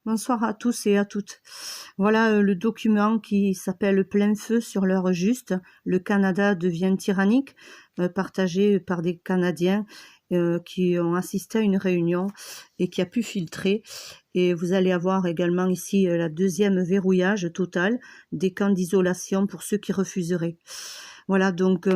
Bonsoir à tous et à toutes. Voilà le document qui s'appelle Plein feu sur l'heure juste. Le Canada devient tyrannique, partagé par des Canadiens qui ont assisté à une réunion et qui a pu filtrer. Et vous allez avoir également ici la deuxième verrouillage total des camps d'isolation pour ceux qui refuseraient. Voilà, donc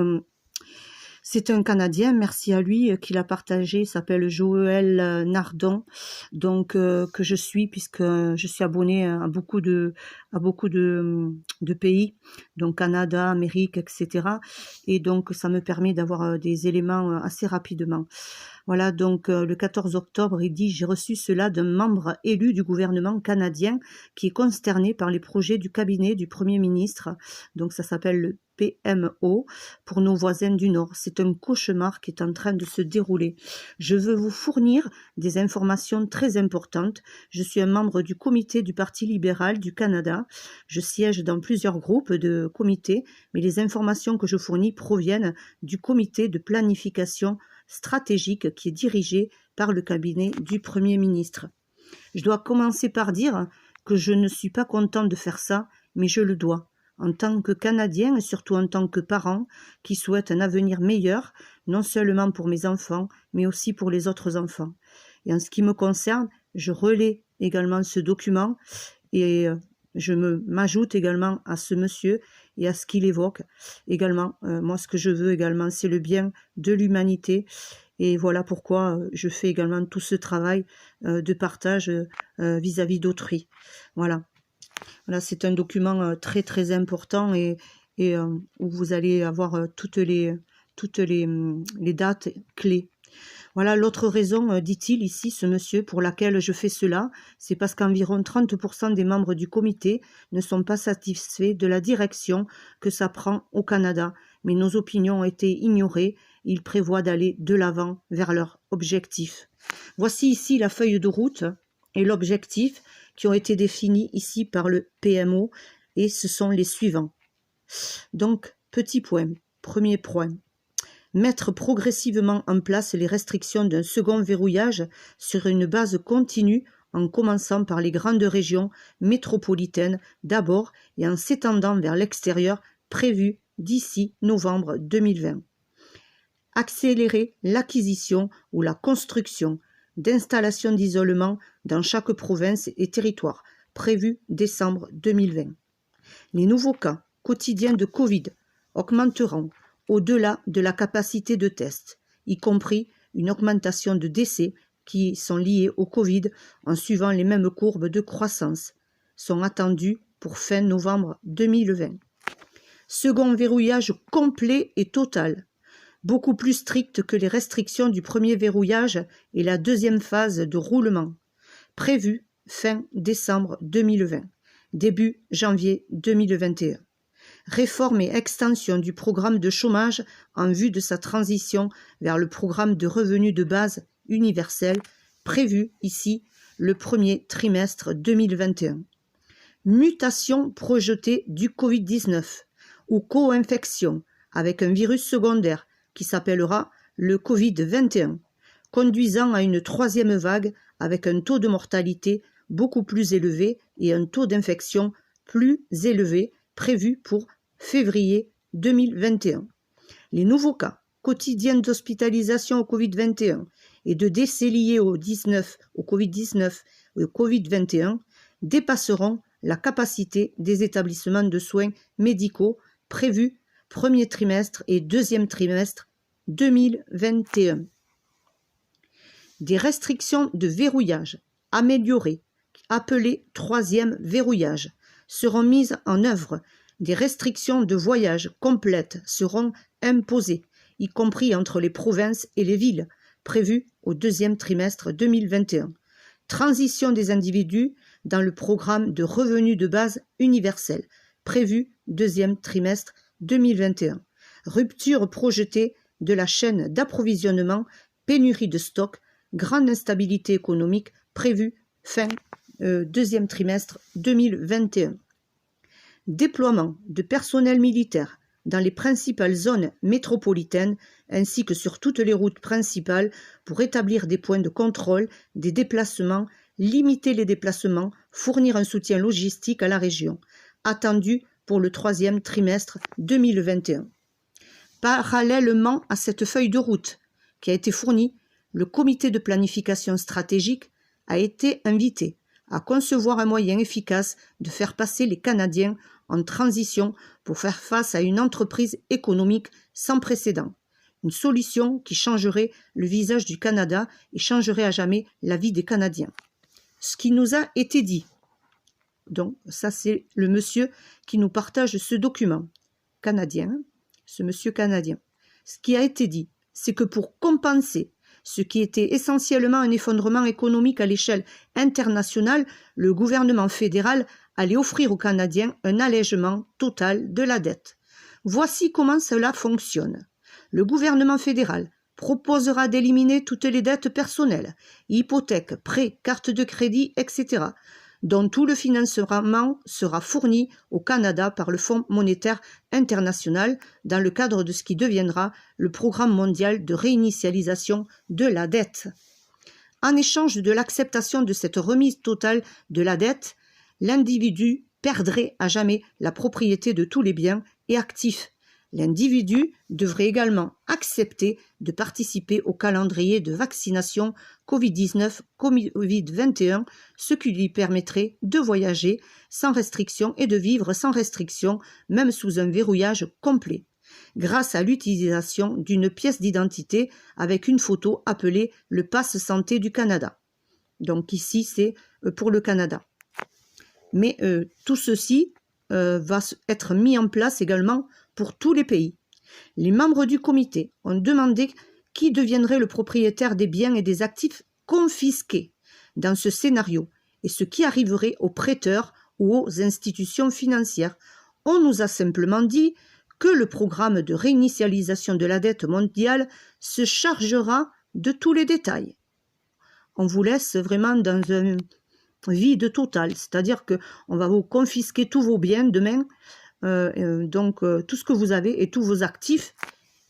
c'est un Canadien, merci à lui, qui l'a partagé, il s'appelle Joël Nardon, donc que je suis, puisque je suis abonnée à beaucoup de pays, donc Canada, Amérique, etc. Et donc ça me permet d'avoir des éléments assez rapidement. Voilà, donc le 14 octobre, il dit « J'ai reçu cela d'un membre élu du gouvernement canadien qui est consterné par les projets du cabinet du Premier ministre. » Donc ça s'appelle le PMO pour nos voisins du Nord. C'est un cauchemar qui est en train de se dérouler. Je veux vous fournir des informations très importantes. Je suis un membre du comité du Parti libéral du Canada. Je siège dans plusieurs groupes de comités, mais les informations que je fournis proviennent du comité de planification stratégique qui est dirigé par le cabinet du Premier ministre. Je dois commencer par dire que je ne suis pas content de faire ça, mais je le dois. En tant que Canadien et surtout en tant que parent qui souhaite un avenir meilleur, non seulement pour mes enfants, mais aussi pour les autres enfants. Et en ce qui me concerne, je relais également ce document et je m'ajoute également à ce monsieur et à ce qu'il évoque. Également, moi ce que je veux également, c'est le bien de l'humanité. Et voilà pourquoi je fais également tout ce travail de partage vis-à-vis d'autrui. Voilà. Voilà, c'est un document très très important et où vous allez avoir toutes les dates clés. Voilà l'autre raison, dit-il ici, ce monsieur, pour laquelle je fais cela, c'est parce qu'environ 30% des membres du comité ne sont pas satisfaits de la direction que ça prend au Canada. Mais nos opinions ont été ignorées, ils prévoient d'aller de l'avant vers leur objectif. Voici ici la feuille de route et l'objectif qui ont été définis ici par le PMO et ce sont les suivants. Donc, petit point, premier point. Mettre progressivement en place les restrictions d'un second verrouillage sur une base continue en commençant par les grandes régions métropolitaines d'abord et en s'étendant vers l'extérieur prévu d'ici novembre 2020. Accélérer l'acquisition ou la construction d'installations d'isolement dans chaque province et territoire prévu décembre 2020. Les nouveaux cas quotidiens de Covid augmenteront au-delà de la capacité de test, y compris une augmentation de décès qui sont liés au Covid en suivant les mêmes courbes de croissance, sont attendus pour fin novembre 2020. Second verrouillage complet et total, beaucoup plus strict que les restrictions du premier verrouillage et la deuxième phase de roulement, prévu fin décembre 2020, début janvier 2021. Réforme et extension du programme de chômage en vue de sa transition vers le programme de revenu de base universel prévu ici le premier trimestre 2021. Mutation projetée du Covid-19 ou co-infection avec un virus secondaire qui s'appellera le Covid-21, conduisant à une troisième vague avec un taux de mortalité beaucoup plus élevé et un taux d'infection plus élevé prévu pour février 2021. Les nouveaux cas quotidiens d'hospitalisation au Covid-21 et de décès liés au Covid-19 et au Covid-21 dépasseront la capacité des établissements de soins médicaux prévus premier trimestre et deuxième trimestre 2021. Des restrictions de verrouillage améliorées, appelées troisième verrouillage, seront mises en œuvre. Des restrictions de voyage complètes seront imposées, y compris entre les provinces et les villes, prévues au deuxième trimestre 2021. Transition des individus dans le programme de revenu de base universel, prévu deuxième trimestre 2021. Rupture projetée de la chaîne d'approvisionnement, pénurie de stock, grande instabilité économique, prévue fin deuxième trimestre 2021. Déploiement de personnel militaire dans les principales zones métropolitaines ainsi que sur toutes les routes principales pour établir des points de contrôle des déplacements limiter les déplacements, fournir un soutien logistique à la région, attendu pour le 3e trimestre 2021. Parallèlement à cette feuille de route qui a été fournie, le comité de planification stratégique a été invité à concevoir un moyen efficace de faire passer les Canadiens en transition pour faire face à une entreprise économique sans précédent. Une solution qui changerait le visage du Canada et changerait à jamais la vie des Canadiens. Ce qui nous a été dit. Donc, ça c'est le monsieur qui nous partage ce document. Canadien, ce monsieur canadien. Ce qui a été dit, c'est que pour compenser ce qui était essentiellement un effondrement économique à l'échelle internationale, le gouvernement fédéral allait offrir aux Canadiens un allègement total de la dette. Voici comment cela fonctionne. Le gouvernement fédéral proposera d'éliminer toutes les dettes personnelles, hypothèques, prêts, cartes de crédit, etc., dont tout le financement sera fourni au Canada par le Fonds monétaire international dans le cadre de ce qui deviendra le Programme mondial de réinitialisation de la dette. En échange de l'acceptation de cette remise totale de la dette, l'individu perdrait à jamais la propriété de tous les biens et actifs. L'individu devrait également accepter de participer au calendrier de vaccination Covid-19, Covid-21, ce qui lui permettrait de voyager sans restriction et de vivre sans restriction, même sous un verrouillage complet, grâce à l'utilisation d'une pièce d'identité avec une photo appelée le Pass Santé du Canada. Donc ici, c'est pour le Canada. Mais tout ceci va être mis en place également pour tous les pays. Les membres du comité ont demandé qui deviendrait le propriétaire des biens et des actifs confisqués dans ce scénario et ce qui arriverait aux prêteurs ou aux institutions financières. On nous a simplement dit que le programme de réinitialisation de la dette mondiale se chargera de tous les détails. On vous laisse vraiment dans un vide total, c'est-à-dire qu'on va vous confisquer tous vos biens demain, donc tout ce que vous avez et tous vos actifs,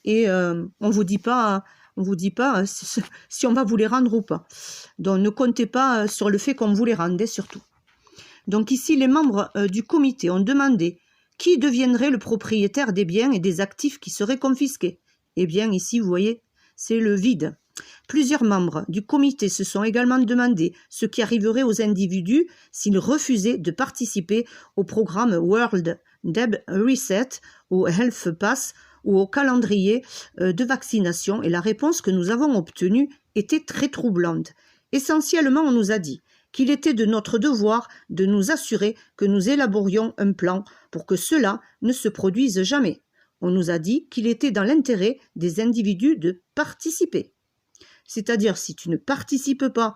et on vous dit pas si on va vous les rendre ou pas. Donc ne comptez pas sur le fait qu'on vous les rende, surtout. Donc ici, les membres du comité ont demandé qui deviendrait le propriétaire des biens et des actifs qui seraient confisqués. Eh bien ici, vous voyez, c'est le vide. Plusieurs membres du comité se sont également demandé ce qui arriverait aux individus s'ils refusaient de participer au programme World Debt Reset, au Health Pass ou au calendrier de vaccination, et la réponse que nous avons obtenue était très troublante. Essentiellement, on nous a dit qu'il était de notre devoir de nous assurer que nous élaborions un plan pour que cela ne se produise jamais. On nous a dit qu'il était dans l'intérêt des individus de participer. C'est-à-dire, si tu ne participes pas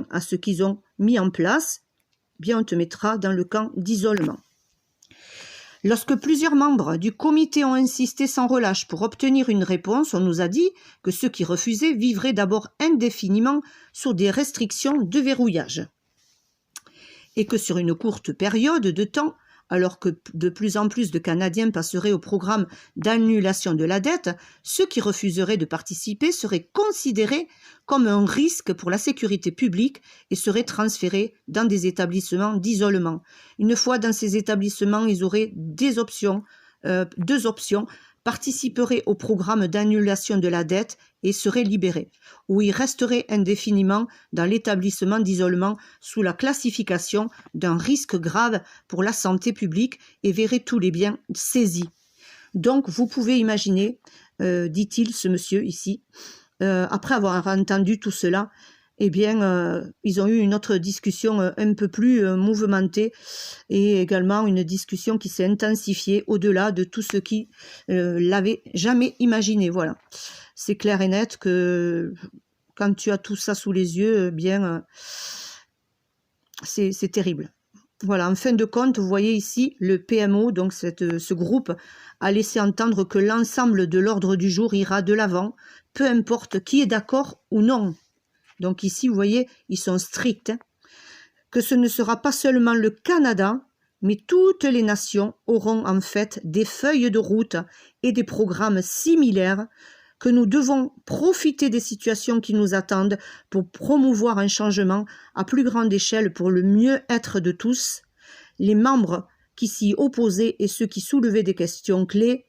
à ce qu'ils ont mis en place, on te mettra dans le camp d'isolement. Lorsque plusieurs membres du comité ont insisté sans relâche pour obtenir une réponse, on nous a dit que ceux qui refusaient vivraient d'abord indéfiniment sous des restrictions de verrouillage. Et que sur une courte période de temps, alors que de plus en plus de Canadiens passeraient au programme d'annulation de la dette, ceux qui refuseraient de participer seraient considérés comme un risque pour la sécurité publique et seraient transférés dans des établissements d'isolement. Une fois dans ces établissements, ils auraient deux options, participeraient au programme d'annulation de la dette et seraient libérés, ou ils resteraient indéfiniment dans l'établissement d'isolement sous la classification d'un risque grave pour la santé publique et verraient tous les biens saisis. Donc vous pouvez imaginer, dit-il ce monsieur ici, après avoir entendu tout cela, ils ont eu une autre discussion un peu plus mouvementée et également une discussion qui s'est intensifiée au-delà de tout ce qui l'avait jamais imaginé. Voilà, c'est clair et net que quand tu as tout ça sous les yeux, c'est terrible. Voilà, en fin de compte, vous voyez ici le PMO, donc ce groupe, a laissé entendre que l'ensemble de l'ordre du jour ira de l'avant, peu importe qui est d'accord ou non. Donc ici, vous voyez, ils sont stricts, que ce ne sera pas seulement le Canada, mais toutes les nations auront en fait des feuilles de route et des programmes similaires que nous devons profiter des situations qui nous attendent pour promouvoir un changement à plus grande échelle pour le mieux-être de tous. Les membres qui s'y opposaient et ceux qui soulevaient des questions clés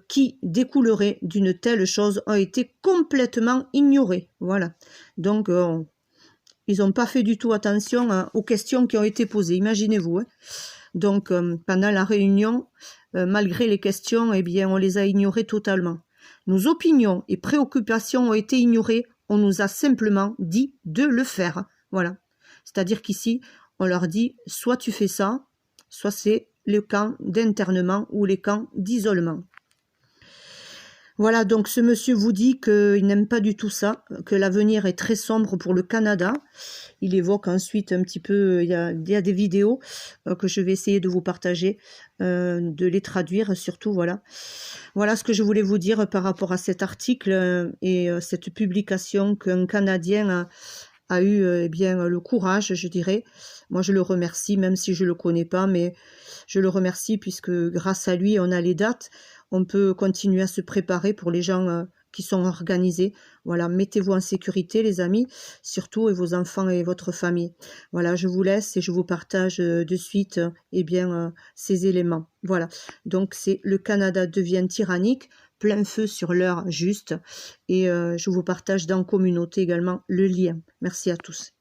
qui découleraient d'une telle chose ont été complètement ignorés. Voilà. Donc, ils n'ont pas fait du tout attention aux questions qui ont été posées, imaginez-vous. Hein. Donc, pendant la réunion, malgré les questions, eh bien, on les a ignorées totalement. Nos opinions et préoccupations ont été ignorées, on nous a simplement dit de le faire. Voilà. C'est-à-dire qu'ici, on leur dit, soit tu fais ça, soit c'est le camp d'internement ou les camps d'isolement. Voilà, donc ce monsieur vous dit qu'il n'aime pas du tout ça, que l'avenir est très sombre pour le Canada. Il évoque ensuite un petit peu, il y a des vidéos que je vais essayer de vous partager, de les traduire surtout, voilà. Voilà ce que je voulais vous dire par rapport à cet article et cette publication qu'un Canadien a eu eh bien, le courage, je dirais. Moi, je le remercie, même si je ne le connais pas, mais je le remercie puisque grâce à lui, on a les dates. On peut continuer à se préparer pour les gens qui sont organisés. Voilà, mettez-vous en sécurité, les amis, surtout, et vos enfants et votre famille. Voilà, je vous laisse et je vous partage de suite eh bien, ces éléments. Voilà, donc c'est le Canada devient tyrannique, plein feu sur l'heure juste. Et je vous partage dans Communauté également le lien. Merci à tous.